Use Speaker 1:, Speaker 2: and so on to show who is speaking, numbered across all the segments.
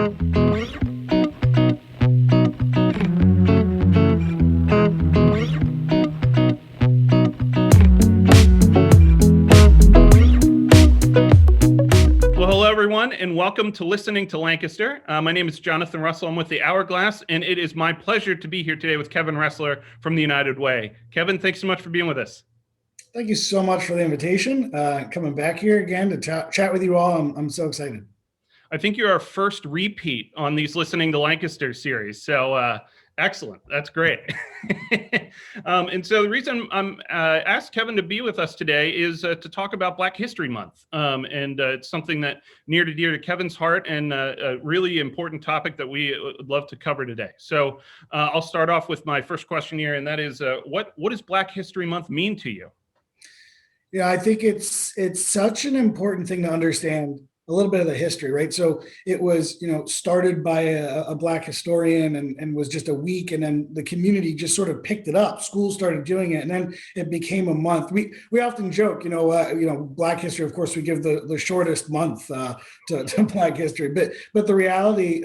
Speaker 1: Everyone, and welcome to Listening to Lancaster. My name is Jonathan Russell. I'm with the Hourglass, and it is my pleasure to be here today with Kevin Ressler from the United Way. Kevin, thanks so much for being with us.
Speaker 2: Thank you so much for the invitation. Coming back here again to chat with you all. I'm so excited.
Speaker 1: I think you're our first repeat on these Listening to Lancaster series. So excellent. That's great. And so the reason I'm asked Kevin to be with us today is to talk about Black History Month. And it's something that near to dear to Kevin's heart and a really important topic that we would love to cover today. So I'll start off with my first question here, and that is, what does Black History Month mean to you?
Speaker 2: Yeah, I think it's such an important thing to understand a little bit of the history, right? So it was, started by a Black historian and was just a week, and then the community just sort of picked it up. Schools started doing it, and then it became a month. We often joke, Black history. Of course, we give the shortest month to Black history, but the reality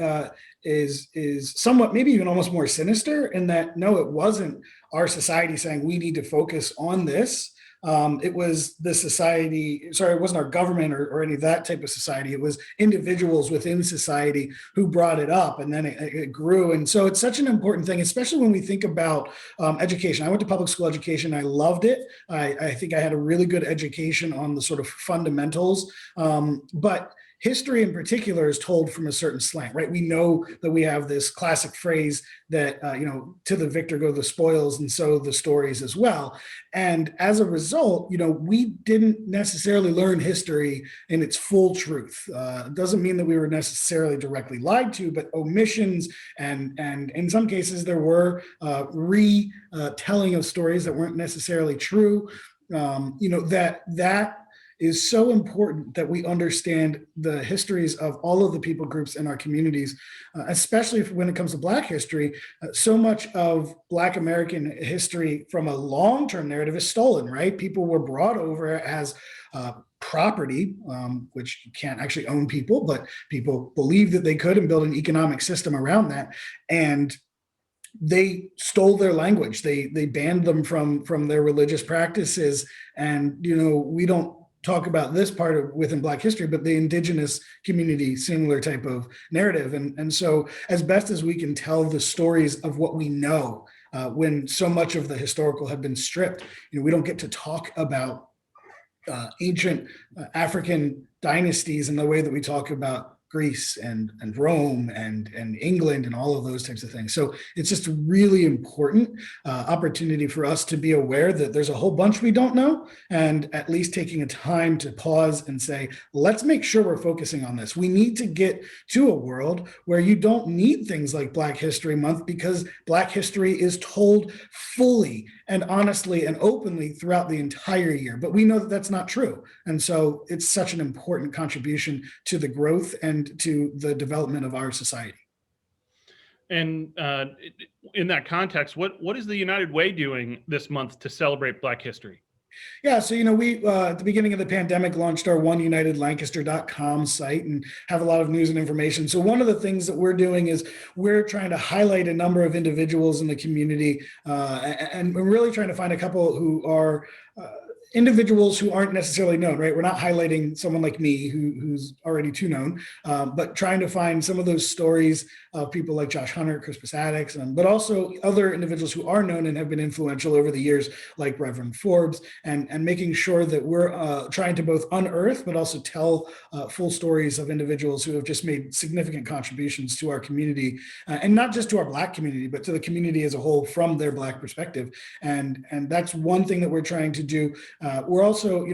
Speaker 2: is somewhat, maybe even almost more sinister in that no, it wasn't our society saying we need to focus on this. It was the society, it wasn't our government or any of that type of society. It was individuals within society who brought it up, and then it grew. And so it's such an important thing, especially when we think about education. I went to public school education. I loved it. I think I had a really good education on the sort of fundamentals, but history in particular is told from a certain slant, right? We know that we have this classic phrase that, to the victor go the spoils, and so the stories as well. And as a result, we didn't necessarily learn history in its full truth. It doesn't mean that we were necessarily directly lied to, but omissions and in some cases there were retelling of stories that weren't necessarily true. That is so important that we understand the histories of all of the people groups in our communities, especially when it comes to Black history. So much of Black American history from a long-term narrative is stolen, right? People were brought over as property, which you can't actually own people, but people believed that they could and build an economic system around that. And they stole their language. They banned them from their religious practices. And, we don't talk about this part within Black history, but the indigenous community, similar type of narrative. And so as best as we can tell the stories of what we know, when so much of the historical had been stripped, we don't get to talk about ancient African dynasties in the way that we talk about Greece and Rome and England and all of those types of things. So it's just a really important opportunity for us to be aware that there's a whole bunch we don't know, and at least taking a time to pause and say, let's make sure we're focusing on this. We need to get to a world where you don't need things like Black History Month, because Black history is told fully and honestly and openly throughout the entire year. But we know that that's not true. And so it's such an important contribution to the growth and to the development of our society.
Speaker 1: And in that context, what is the United Way doing this month to celebrate Black history?
Speaker 2: Yeah, so we at the beginning of the pandemic launched our oneunitedlancaster.com site and have a lot of news and information. So one of the things that we're doing is we're trying to highlight a number of individuals in the community, and we're really trying to find a couple who are individuals who aren't necessarily known, right? We're not highlighting someone like me who's already too known, but trying to find some of those stories of people like Josh Hunter, Crispus Attucks, but also other individuals who are known and have been influential over the years, like Reverend Forbes, and making sure that we're trying to both unearth, but also tell full stories of individuals who have just made significant contributions to our community, and not just to our Black community, but to the community as a whole from their Black perspective. And that's one thing that we're trying to do. We're also,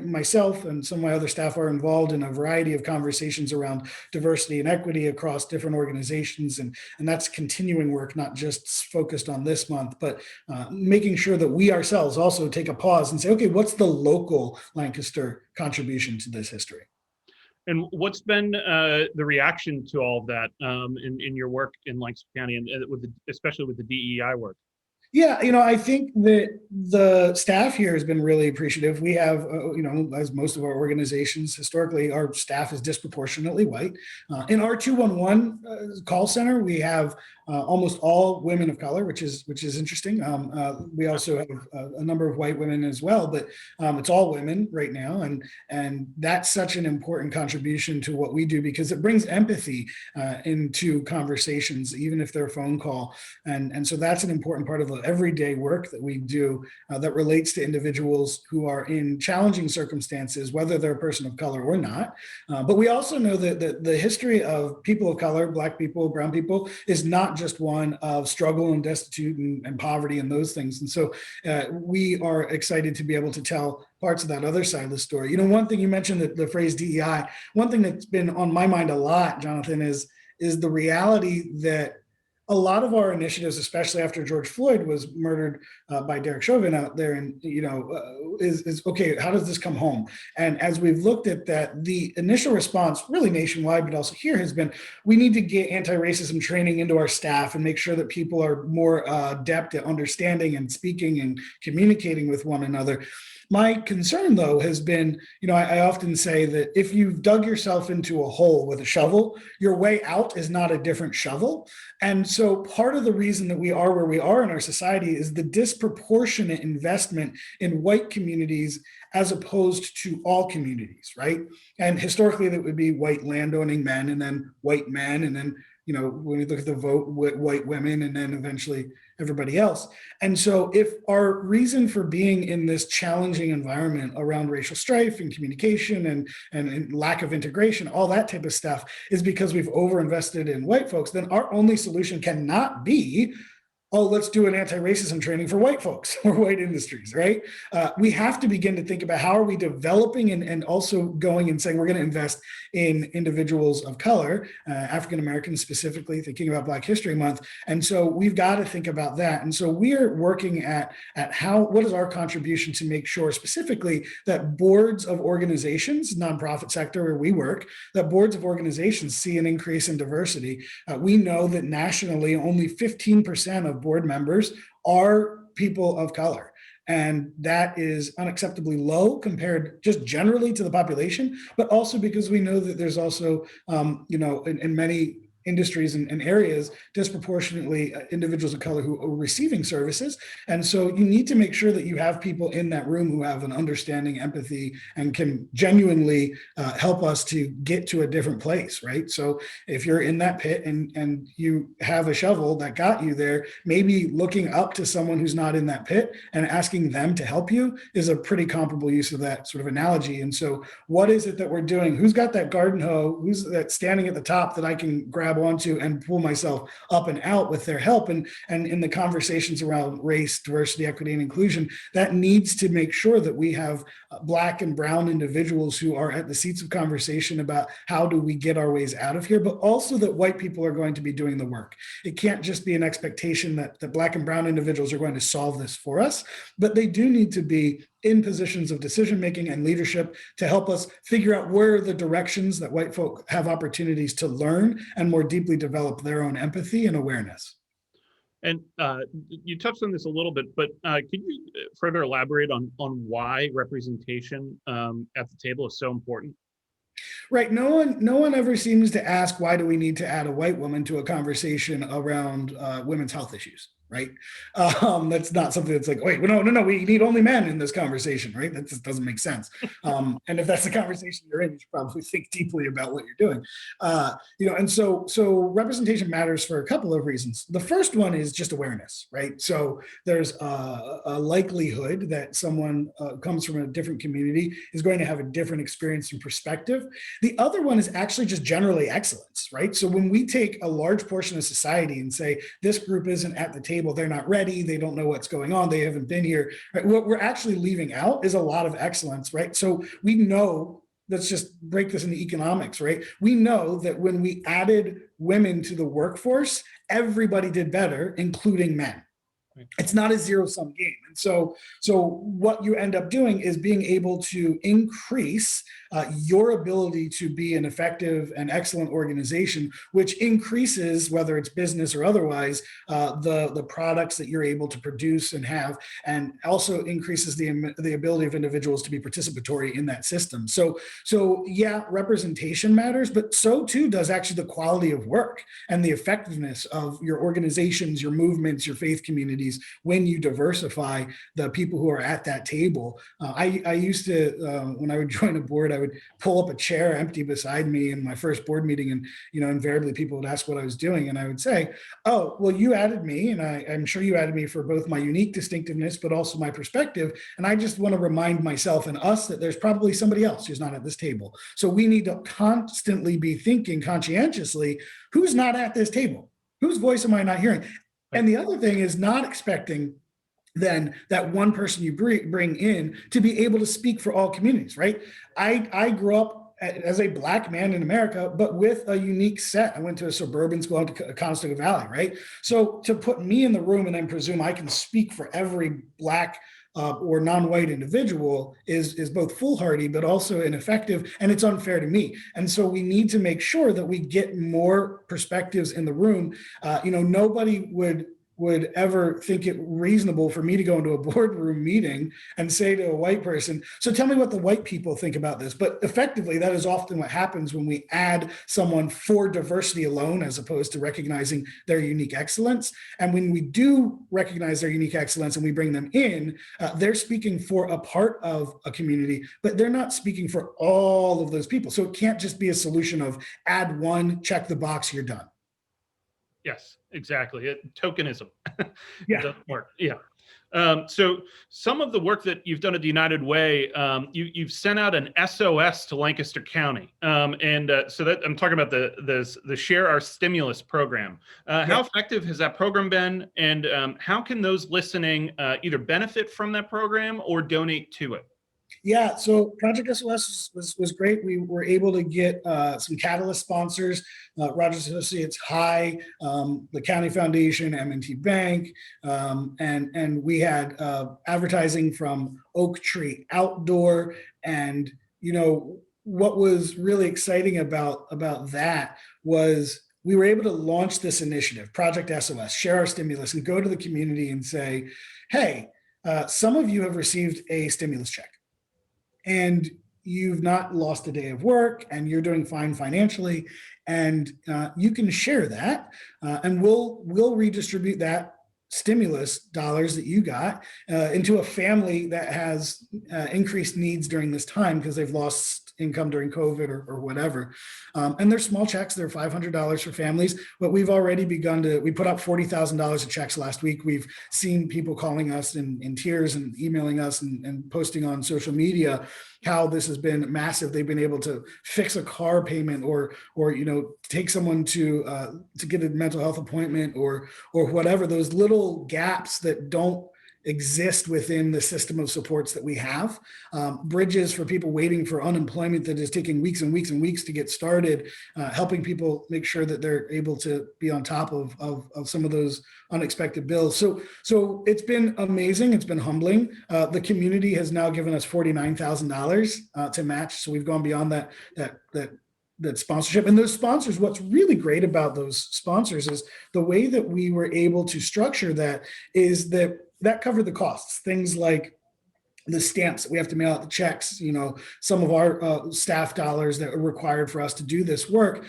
Speaker 2: myself and some of my other staff are involved in a variety of conversations around diversity and equity across different organizations. And that's continuing work, not just focused on this month, but making sure that we ourselves also take a pause and say, okay, what's the local Lancaster contribution to this history?
Speaker 1: And what's been the reaction to all of that in your work in Lancaster County, and especially with the DEI work?
Speaker 2: Yeah, I think that the staff here has been really appreciative. We have, as most of our organizations historically, our staff is disproportionately white. In our 211 call center, we have almost all women of color, which is interesting. We also have a number of white women as well, but it's all women right now, and that's such an important contribution to what we do because it brings empathy into conversations, even if they're a phone call, and so that's an important part of the everyday work that we do that relates to individuals who are in challenging circumstances, whether they're a person of color or not. But we also know that the history of people of color, Black people, brown people, is not just one of struggle and destitute and poverty and those things. And so we are excited to be able to tell parts of that other side of the story. One thing you mentioned, the phrase DEI, one thing that's been on my mind a lot, Jonathan, is the reality that a lot of our initiatives, especially after George Floyd was murdered by Derek Chauvin out there, and is okay. How does this come home? And as we've looked at that, the initial response, really nationwide, but also here, has been we need to get anti-racism training into our staff and make sure that people are more adept at understanding and speaking and communicating with one another. My concern, though, has been, I often say that if you've dug yourself into a hole with a shovel, your way out is not a different shovel. And so part of the reason that we are where we are in our society is the disproportionate investment in white communities as opposed to all communities, right? And historically, that would be white landowning men and then white men, and then when we look at the vote, white women, and then eventually everybody else. And so if our reason for being in this challenging environment around racial strife and communication and lack of integration, all that type of stuff, is because we've overinvested in white folks, then our only solution cannot be, oh, let's do an anti-racism training for white folks or white industries, right? We have to begin to think about how are we developing and also going and saying we're going to invest in individuals of color, African Americans specifically, thinking about Black History Month. And so we've got to think about that. And so we're working at what is our contribution to make sure specifically that boards of organizations, nonprofit sector where we work, that boards of organizations see an increase in diversity. We know that nationally only 15% of board members are people of color. And that is unacceptably low compared just generally to the population, but also because we know that there's also, in many industries and areas, disproportionately individuals of color who are receiving services. And so you need to make sure that you have people in that room who have an understanding, empathy, and can genuinely help us to get to a different place, right? So if you're in that pit and you have a shovel that got you there, maybe looking up to someone who's not in that pit and asking them to help you is a pretty comparable use of that sort of analogy. And so what is it that we're doing? Who's got that garden hoe? Who's that standing at the top that I can grab onto and pull myself up and out with their help? And in the conversations around race, diversity, equity, and inclusion, that needs to make sure that we have Black and brown individuals who are at the seats of conversation about how do we get our ways out of here, but also that white people are going to be doing the work. It can't just be an expectation that the Black and brown individuals are going to solve this for us, but they do need to be in positions of decision-making and leadership to help us figure out where are the directions that white folk have opportunities to learn and more deeply develop their own empathy and awareness.
Speaker 1: And you touched on this a little bit, but could you further elaborate on why representation at the table is so important?
Speaker 2: Right. No one ever seems to ask, why do we need to add a white woman to a conversation around women's health issues? Right. That's not something that's like, wait, no, we need only men in this conversation, right? That just doesn't make sense. And if that's the conversation you're in, you should probably think deeply about what you're doing. And so representation matters for a couple of reasons. The first one is just awareness, right? So there's a likelihood that someone comes from a different community is going to have a different experience and perspective. The other one is actually just generally excellence, right? So when we take a large portion of society and say, this group isn't at the table, they're not ready, they don't know what's going on, they haven't been here, right? What we're actually leaving out is a lot of excellence, right? So we know, let's just break this into economics, right? We know that when we added women to the workforce, everybody did better, including men. It's not a zero-sum game. And so what you end up doing is being able to increase your ability to be an effective and excellent organization, which increases, whether it's business or otherwise, the products that you're able to produce and have, and also increases the ability of individuals to be participatory in that system. So yeah, representation matters, but so too does actually the quality of work and the effectiveness of your organizations, your movements, your faith communities when you diversify the people who are at that table. I used to, when I would join a board, I would pull up a chair empty beside me in my first board meeting, and invariably people would ask what I was doing, and I would say, "Oh, well, you added me, and I'm sure you added me for both my unique distinctiveness, but also my perspective. And I just want to remind myself and us that there's probably somebody else who's not at this table. So we need to constantly be thinking conscientiously, who's not at this table? Whose voice am I not hearing?" And the other thing is not expecting then that one person you bring in to be able to speak for all communities, right? I grew up as a Black man in America, but with a unique set. I went to a suburban school in Conestoga Valley, right? So to put me in the room and then presume I can speak for every Black or non-white individual is both foolhardy, but also ineffective, and it's unfair to me. And so we need to make sure that we get more perspectives in the room. Nobody would ever think it reasonable for me to go into a boardroom meeting and say to a white person, "So tell me what the white people think about this." But effectively, that is often what happens when we add someone for diversity alone, as opposed to recognizing their unique excellence. And when we do recognize their unique excellence and we bring them in, they're speaking for a part of a community, but they're not speaking for all of those people. So it can't just be a solution of add one, check the box, you're done.
Speaker 1: Yes, exactly. Tokenism.
Speaker 2: Yeah.
Speaker 1: It doesn't work. Yeah. So some of the work that you've done at the United Way, you've sent out an SOS to Lancaster County, so that I'm talking about the Share Our Stimulus program. How effective has that program been, and how can those listening either benefit from that program or donate to it?
Speaker 2: Yeah, so Project SOS was great. We were able to get some catalyst sponsors, Rogers Associates High, the County Foundation, M&T Bank, and we had advertising from Oak Tree Outdoor. And what was really exciting about that was we were able to launch this initiative, Project SOS, Share Our Stimulus, and go to the community and say, "Hey, some of you have received a stimulus check, and you've not lost a day of work, and you're doing fine financially, and you can share that, and we'll redistribute that stimulus dollars that you got into a family that has increased needs during this time because they've lost income during COVID or whatever." And they're small checks. They're $500 for families, but we've already we put up $40,000 of checks last week. We've seen people calling us in tears and emailing us and posting on social media how this has been massive. They've been able to fix a car payment or take someone to get a mental health appointment or whatever, those little gaps that don't exist within the system of supports that we have. Bridges for people waiting for unemployment that is taking weeks and weeks and weeks to get started, helping people make sure that they're able to be on top of some of those unexpected bills. So it's been amazing. It's been humbling. The community has now given us $49,000 to match. So we've gone beyond that sponsorship. And those sponsors, what's really great about those sponsors is the way that we were able to structure that is that covered the costs. Things like the stamps that we have to mail out, the checks, some of our staff dollars that are required for us to do this work.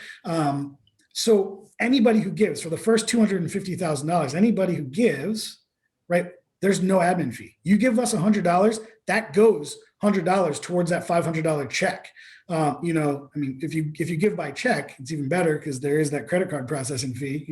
Speaker 2: So anybody who gives for the first $250,000, anybody who gives, right, there's no admin fee. You give us $100, that goes $100 towards that $500 check. If you give by check, it's even better because there is that credit card processing fee,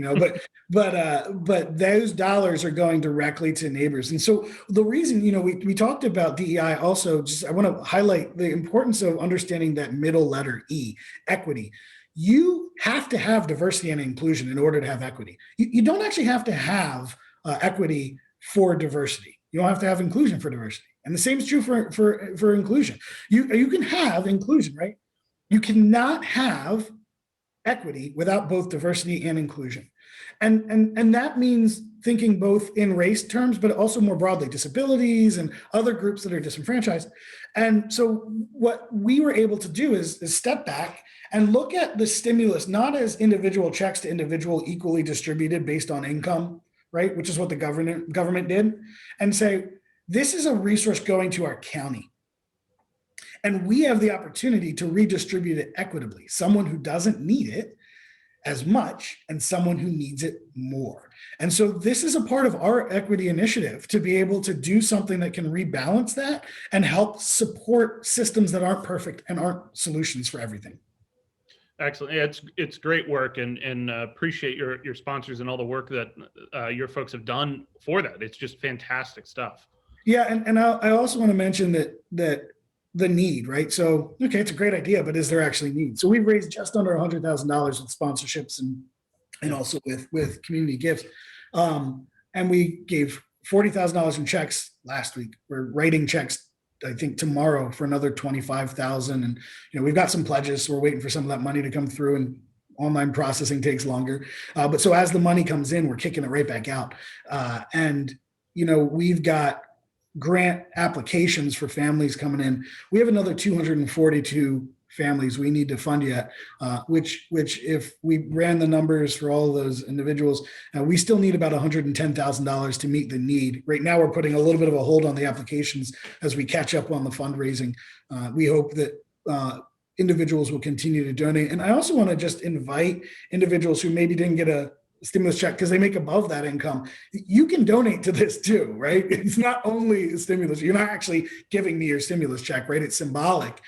Speaker 2: but those dollars are going directly to neighbors. And so the reason, we talked about DEI also, I want to highlight the importance of understanding that middle letter E, equity. You have to have diversity and inclusion in order to have equity. You don't actually have to have equity for diversity. You don't have to have inclusion for diversity. And the same is true for inclusion. You can have inclusion, right? You cannot have equity without both diversity and inclusion. And that means thinking both in race terms, but also more broadly, disabilities and other groups that are disenfranchised. And so what we were able to do is step back and look at the stimulus, not as individual checks to individual equally distributed based on income, right? Which is what the government did, and say, this is a resource going to our county. And we have the opportunity to redistribute it equitably. Someone who doesn't need it as much and someone who needs it more. And so this is a part of our equity initiative to be able to do something that can rebalance that and help support systems that aren't perfect and aren't solutions for everything.
Speaker 1: Excellent. Yeah, it's great work, and appreciate your sponsors and all the work that your folks have done for that. It's just fantastic stuff.
Speaker 2: Yeah, and I also want to mention that the need, right? So, okay, it's a great idea, but is there actually need? So we've raised just under $100,000 with sponsorships and also with community gifts. And we gave $40,000 in checks last week. We're writing checks, I think, tomorrow for another 25,000. And, we've got some pledges. So we're waiting for some of that money to come through, and online processing takes longer. But so as the money comes in, we're kicking it right back out. And we've got grant applications for families coming in. We have another 242 families we need to fund yet, which if we ran the numbers for all of those individuals, we still need about $110,000 to meet the need. Right now, we're putting a little bit of a hold on the applications as we catch up on the fundraising. We hope that individuals will continue to donate. And I also want to just invite individuals who maybe didn't get a stimulus check because they make above that income. You can donate to this too, right? It's not only a stimulus. You're not actually giving me your stimulus check, right? It's symbolic.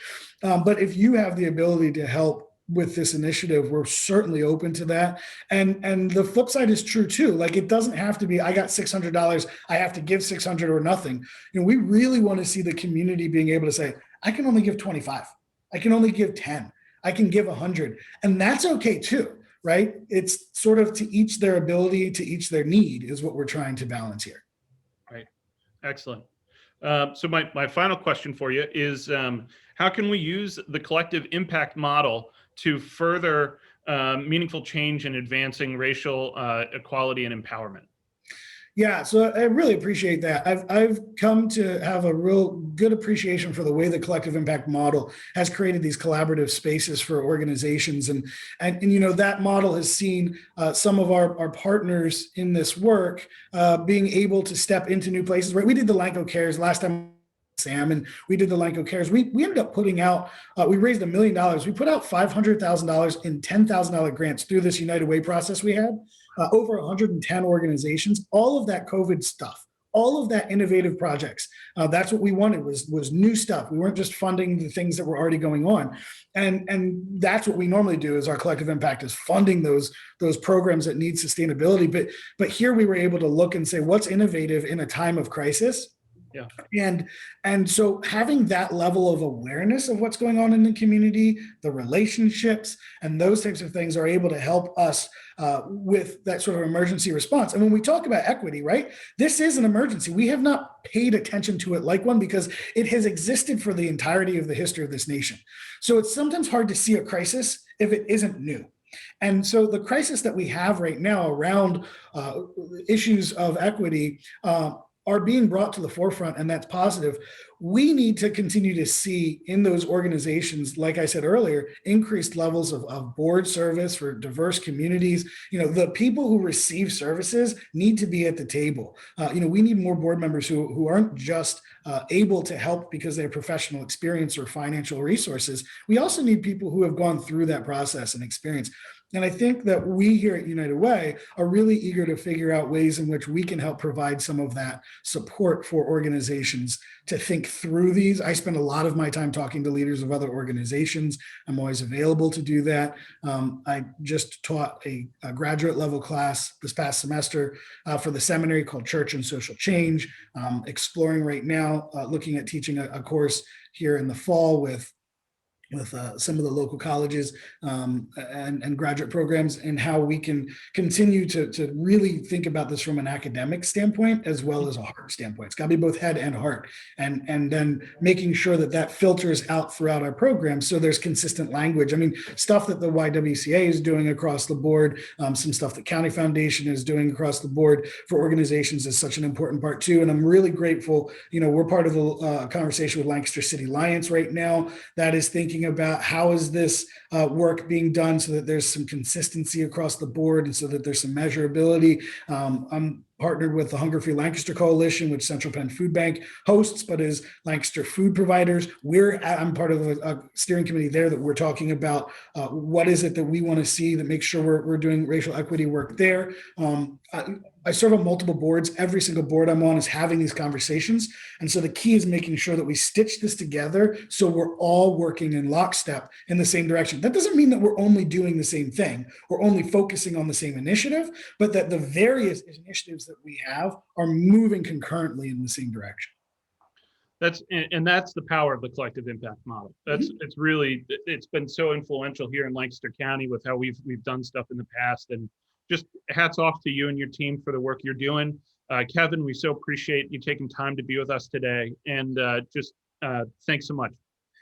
Speaker 2: But if you have the ability to help with this initiative, we're certainly open to that. And the flip side is true too. Like, it doesn't have to be, I got $600, I have to give 600 or nothing. We really want to see the community being able to say, I can only give 25. I can only give 10. I can give 100. And that's okay too. Right? It's sort of to each their ability, to each their need is what we're trying to balance here.
Speaker 1: Right. Excellent. So my final question for you is, how can we use the collective impact model to further meaningful change in advancing racial equality and empowerment?
Speaker 2: Yeah, so I really appreciate that. I've come to have a real good appreciation for the way the collective impact model has created these collaborative spaces for organizations, and that model has seen some of our partners in this work being able to step into new places. Right, we did the Lanco Cares last time. Sam, and we did the Lanco Cares. We ended up putting out, we raised $1 million. We put out $500,000 in $10,000 grants through this United Way process we had. Over 110 organizations, all of that COVID stuff, all of that innovative projects. That's what we wanted was new stuff. We weren't just funding the things that were already going on. And that's what we normally do is our collective impact is funding those programs that need sustainability. But here we were able to look and say, what's innovative in a time of crisis? Yeah. And so having that level of awareness of what's going on in the community, the relationships, and those types of things are able to help us with that sort of emergency response. And when we talk about equity, right, this is an emergency. We have not paid attention to it like one because it has existed for the entirety of the history of this nation. So it's sometimes hard to see a crisis if it isn't new. And so the crisis that we have right now around issues of equity are being brought to the forefront, and that's positive. We need to continue to see in those organizations, like I said earlier, increased levels of board service for diverse communities. The people who receive services need to be at the table. We need more board members who aren't just able to help because they have professional experience or financial resources. We also need people who have gone through that process and experience. And I think that we here at United Way are really eager to figure out ways in which we can help provide some of that support for organizations to think through these. I spend a lot of my time talking to leaders of other organizations. I'm always available to do that. I just taught a graduate level class this past semester for the seminary called Church and Social Change. Exploring right now, looking at teaching a course here in the fall with with some of the local colleges and graduate programs, and how we can continue to really think about this from an academic standpoint as well as a heart standpoint. It's got to be both head and heart, and then making sure that that filters out throughout our program so there's consistent language. I mean, stuff that the YWCA is doing across the board, some stuff that County Foundation is doing across the board for organizations is such an important part too. And I'm really grateful, we're part of the conversation with Lancaster City Alliance right now that is thinking about how is this work being done so that there's some consistency across the board and so that there's some measurability. I'm partnered with the Hunger Free Lancaster Coalition, which Central Penn Food Bank hosts, but is Lancaster Food Providers. I'm part of a steering committee there that we're talking about what is it that we want to see that makes sure we're doing racial equity work there. I serve on multiple boards. Every single board I'm on is having these conversations. And so the key is making sure that we stitch this together so we're all working in lockstep in the same direction. That doesn't mean that we're only doing the same thing or only focusing on the same initiative, but that the various initiatives that we have are moving concurrently in the same direction.
Speaker 1: That's the power of the collective impact model. It's been so influential here in Lancaster County with how we've done stuff in the past, and just hats off to you and your team for the work you're doing. Kevin, we so appreciate you taking time to be with us today, and thanks so much.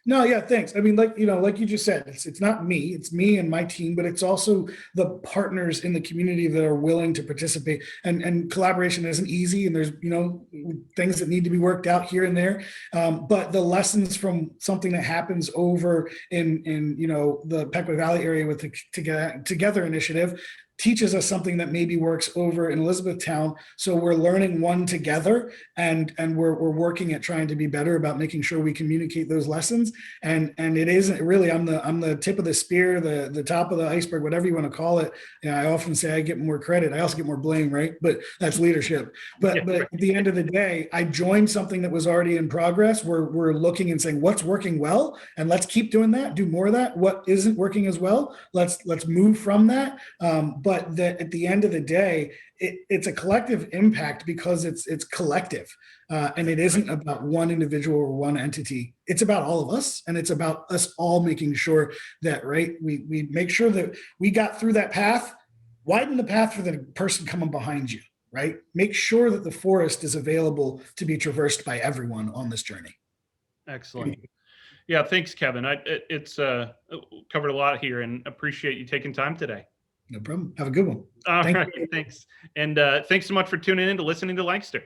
Speaker 2: No, yeah, thanks. I mean, like you just said, it's not me, it's me and my team, but it's also the partners in the community that are willing to participate. And collaboration isn't easy, and there's things that need to be worked out here and there. But the lessons from something that happens over in the Pequot Valley area with the Together initiative teaches us something that maybe works over in Elizabethtown. So we're learning one together, and we're working at trying to be better about making sure we communicate those lessons. And it isn't really, I'm the tip of the spear, the top of the iceberg, whatever you want to call it. I often say I get more credit. I also get more blame, right? But that's leadership. But at the end of the day, I joined something that was already in progress. We're looking and saying what's working well, and let's keep doing that, do more of that. What isn't working as well, let's move from that. But that at the end of the day, it's a collective impact because it's collective, and it isn't about one individual or one entity. It's about all of us, and it's about us all making sure that we make sure that we got through that path, widen the path for the person coming behind you. Right, make sure that the forest is available to be traversed by everyone on this journey.
Speaker 1: Excellent. Yeah, thanks, Kevin. It's covered a lot here, and appreciate you taking time today.
Speaker 2: No problem. Have a good one.
Speaker 1: All right, thanks. And thanks so much for tuning in to Listening to Lancaster.